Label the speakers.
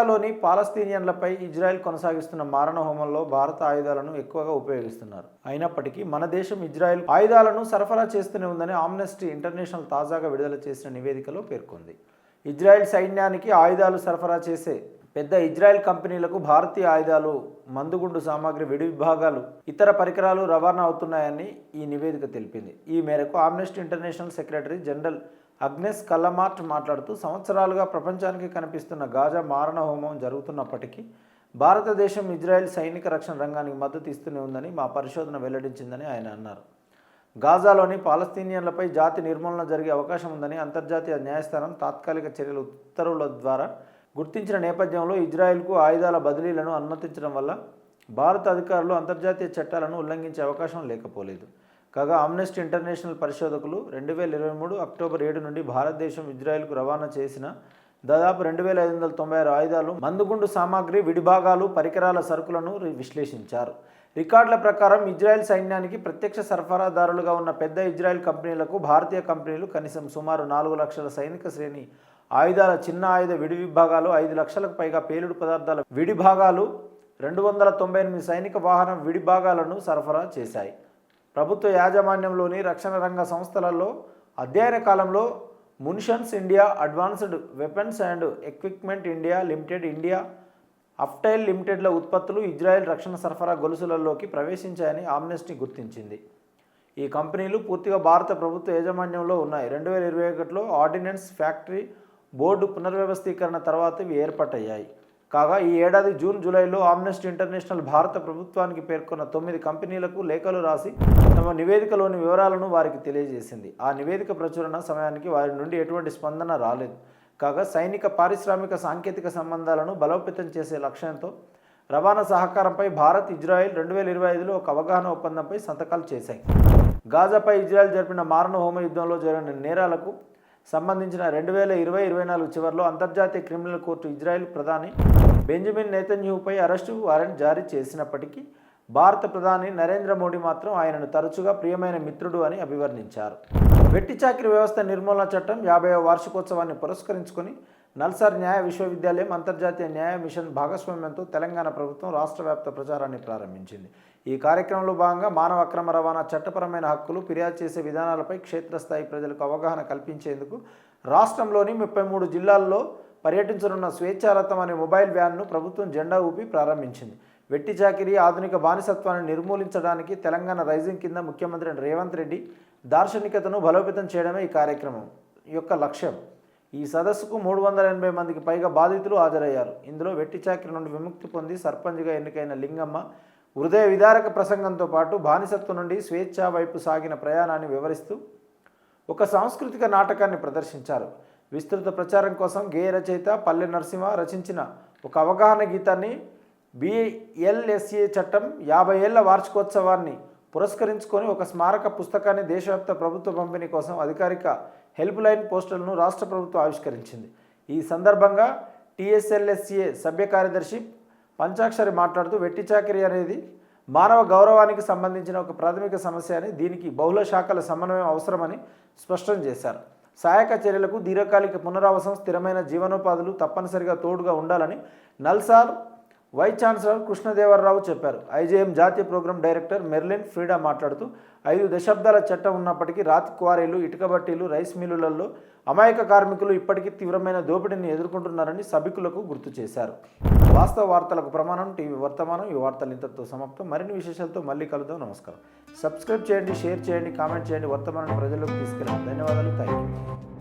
Speaker 1: గాజాలోని పాలస్తీనియన్లపై Israel కొనసాగిస్తున్న మారణహోమంలో భారత ఆయుధాలను ఎక్కువగా ఉపయోగిస్తున్నారు. అయినప్పటికీ మన దేశం ఇజ్రాయెల్ ఆయుధాలను సరఫరా చేస్తూనే ఉందని ఆమ్నెస్టీ ఇంటర్నేషనల్ తాజాగా విడుదల చేసిన నివేదికలో పేర్కొంది. ఇజ్రాయెల్ సైన్యానికి ఆయుధాలు సరఫరా చేసే పెద్ద ఇజ్రాయెల్ కంపెనీలకు భారతీయ ఆయుధాలు, మందుగుండు సామాగ్రి, విడి విభాగాలు, ఇతర పరికరాలు రవాణా అవుతున్నాయని ఈ నివేదిక తెలిపింది. ఈ మేరకు Amnesty International secretary general Agnes Callamard మాట్లాడుతూ, సంవత్సరాలుగా ప్రపంచానికి కనిపిస్తున్న గాజా మారణహోమం జరుగుతున్నప్పటికీ భారతదేశం ఇజ్రాయెల్ సైనిక రక్షణ రంగానికి మద్దతు ఇస్తూనే ఉందని మా పరిశోధన వెల్లడించిందని ఆయన అన్నారు. గాజాలోని పాలస్తీనియన్లపై జాతి నిర్మూలన జరిగే అవకాశం ఉందని అంతర్జాతీయ న్యాయస్థానం తాత్కాలిక చర్యల ఉత్తర్వుల ద్వారా గుర్తించిన నేపథ్యంలో ఇజ్రాయెల్కు ఆయుధాల బదిలీలను అనుమతించడం వల్ల భారత అధికారులు అంతర్జాతీయ చట్టాలను ఉల్లంఘించే అవకాశం లేకపోలేదు. కాగా ఆమ్నెస్టీ ఇంటర్నేషనల్ పరిశోధకులు 2023 అక్టోబర్ 7 నుండి భారతదేశం ఇజ్రాయెల్కు రవాణా చేసిన దాదాపు 2596 ఆయుధాలు, మందుగుండు సామాగ్రి, విడిభాగాలు, పరికరాల సరుకులను విశ్లేషించారు. రికార్డుల ప్రకారం ఇజ్రాయెల్ సైన్యానికి ప్రత్యక్ష సరఫరాదారులుగా ఉన్న పెద్ద ఇజ్రాయెల్ కంపెనీలకు భారతీయ కంపెనీలు కనీసం సుమారు 4 లక్షల సైనిక శ్రేణి ఆయుధాల చిన్న ఆయుధ విడి విభాగాలు, 5 లక్షలకు పైగా పేలుడు పదార్థాల విడి భాగాలు, 298 సైనిక వాహన విడి భాగాలను సరఫరా చేశాయి. ప్రభుత్వ యాజమాన్యంలోని రక్షణ రంగ సంస్థలలో అధ్యయన కాలంలో munitions India, advanced weapons and equipment India limited, India optel లిమిటెడ్ల ఉత్పత్తులు ఇజ్రాయెల్ రక్షణ సరఫరా గొలుసులలోకి ప్రవేశించాయని ఆమ్నెస్టీ గుర్తించింది. ఈ కంపెనీలు పూర్తిగా భారత ప్రభుత్వ యాజమాన్యంలో ఉన్నాయి. 2021లో ఆర్డినెన్స్ ఫ్యాక్టరీ బోర్డు పునర్వ్యవస్థీకరణ తర్వాత ఇవి ఏర్పాటయ్యాయి. కాగా ఈ ఏడాది జూన్, జూలైలో ఆమ్నెస్టీ ఇంటర్నేషనల్ భారత ప్రభుత్వానికి పేర్కొన్న 9 కంపెనీలకు లేఖలు రాసి తమ నివేదికలోని వివరాలను వారికి తెలియజేసింది. ఆ నివేదిక ప్రచురణ సమయానికి వారి నుండి ఎటువంటి స్పందన రాలేదు. కాగా సైనిక, పారిశ్రామిక, సాంకేతిక సంబంధాలను బలోపేతం చేసే లక్ష్యంతో రవాణా సహకారంపై భారత్, ఇజ్రాయెల్ 2025లో ఒక అవగాహన ఒప్పందంపై సంతకాలు చేశాయి. గాజాపై ఇజ్రాయెల్ జరిపిన మారణహోమ యుద్ధంలో జరిగిన నేరాలకు సంబంధించిన 2024 చివరిలో అంతర్జాతీయ క్రిమినల్ కోర్టు ఇజ్రాయెల్ ప్రధాని బెంజమిన్ నెతన్యాహుపై అరెస్టు వారెంట్ జారీ చేసినప్పటికీ భారత ప్రధాని నరేంద్ర మోడీ మాత్రం ఆయనను తరచుగా ప్రియమైన మిత్రుడు అని అభివర్ణించారు. వెట్టి చాకిరీ వ్యవస్థ నిర్మూలన చట్టం 50వ వార్షికోత్సవాన్ని పురస్కరించుకొని నల్సార్ న్యాయ విశ్వవిద్యాలయం అంతర్జాతీయ న్యాయ మిషన్ భాగస్వామ్యంతో తెలంగాణ ప్రభుత్వం రాష్ట్ర వ్యాప్త ప్రచారాన్ని ప్రారంభించింది. ఈ కార్యక్రమంలో భాగంగా మానవ అక్రమ రవాణా, చట్టపరమైన హక్కులు, ఫిర్యాదు చేసే విధానాలపై క్షేత్రస్థాయి ప్రజలకు అవగాహన కల్పించేందుకు రాష్ట్రంలోని 33 జిల్లాల్లో పర్యటించనున్న స్వేచ్ఛారథం అనే మొబైల్ వ్యాన్ను ప్రభుత్వం జెండా ఊపి ప్రారంభించింది. వెట్టి చాకిరీ, ఆధునిక బానిసత్వాన్ని నిర్మూలించడానికి తెలంగాణ రైజింగ్ కింద ముఖ్యమంత్రి రేవంత్ రెడ్డి దార్శనికతను బలోపేతం చేయడమే ఈ కార్యక్రమం యొక్క లక్ష్యం. ఈ సదస్సుకు 380 మందికి పైగా బాధితులు హాజరయ్యారు. ఇందులో వెట్టి చాకిరీ నుండి విముక్తి పొంది సర్పంచ్గా ఎన్నికైన లింగమ్మ హృదయ విదారక ప్రసంగంతో పాటు బానిసత్వం నుండి స్వేచ్ఛ వైపు సాగిన ప్రయాణాన్ని వివరిస్తూ ఒక సాంస్కృతిక నాటకాన్ని ప్రదర్శించారు. విస్తృత ప్రచారం కోసం గేయ రచయిత పల్లె నరసింహ రచించిన ఒక అవగాహన గీతాన్ని BLSA చట్టం 50 ఏళ్ల వార్షికోత్సవాన్ని పురస్కరించుకొని ఒక స్మారక పుస్తకాన్ని దేశవ్యాప్త ప్రభుత్వ పంపిణీ కోసం అధికారిక హెల్ప్ లైన్ పోస్టర్లను రాష్ట్ర ప్రభుత్వం ఆవిష్కరించింది. ఈ సందర్భంగా TSLSA సభ్య కార్యదర్శి పంచాక్షరి మాట్లాడుతూ, వెట్టి చాకిరీ అనేది మానవ గౌరవానికి సంబంధించిన ఒక ప్రాథమిక సమస్య అని, దీనికి బహుళ శాఖల సమన్వయం అవసరమని స్పష్టం చేశారు. సహాయక చర్యలకు దీర్ఘకాలిక పునరావాసం, స్థిరమైన జీవనోపాధులు తప్పనిసరిగా తోడుగా ఉండాలని నల్సార్ వైస్ ఛాన్సలర్ కృష్ణదేవరావు చెప్పారు. IJM జాతీయ ప్రోగ్రాం డైరెక్టర్ మెర్లిన్ ఫ్రీడా మాట్లాడుతూ, 5 దశాబ్దాల చట్టం ఉన్నప్పటికీ రాతి క్వారీలు, ఇటుక బట్టీలు, రైస్ మిల్లులలో అమాయక కార్మికులు ఇప్పటికీ తీవ్రమైన దోపిడీని ఎదుర్కొంటున్నారని సభికులకు గుర్తు చేశారు. వాస్తవ వార్తలకు ప్రమాణం టీవీ వర్తమానం. ఈ వార్తలు ఇంతటితో సమాప్తం. మరిన్ని విశేషాలతో మళ్ళీ కలుద్దాం. నమస్కారం. సబ్స్క్రైబ్ చేయండి, షేర్ చేయండి, కామెంట్ చేయండి. వర్తమానాన్ని ప్రజల్లోకి తీసుకెళ్ళండి. ధన్యవాదాలు. Thank you.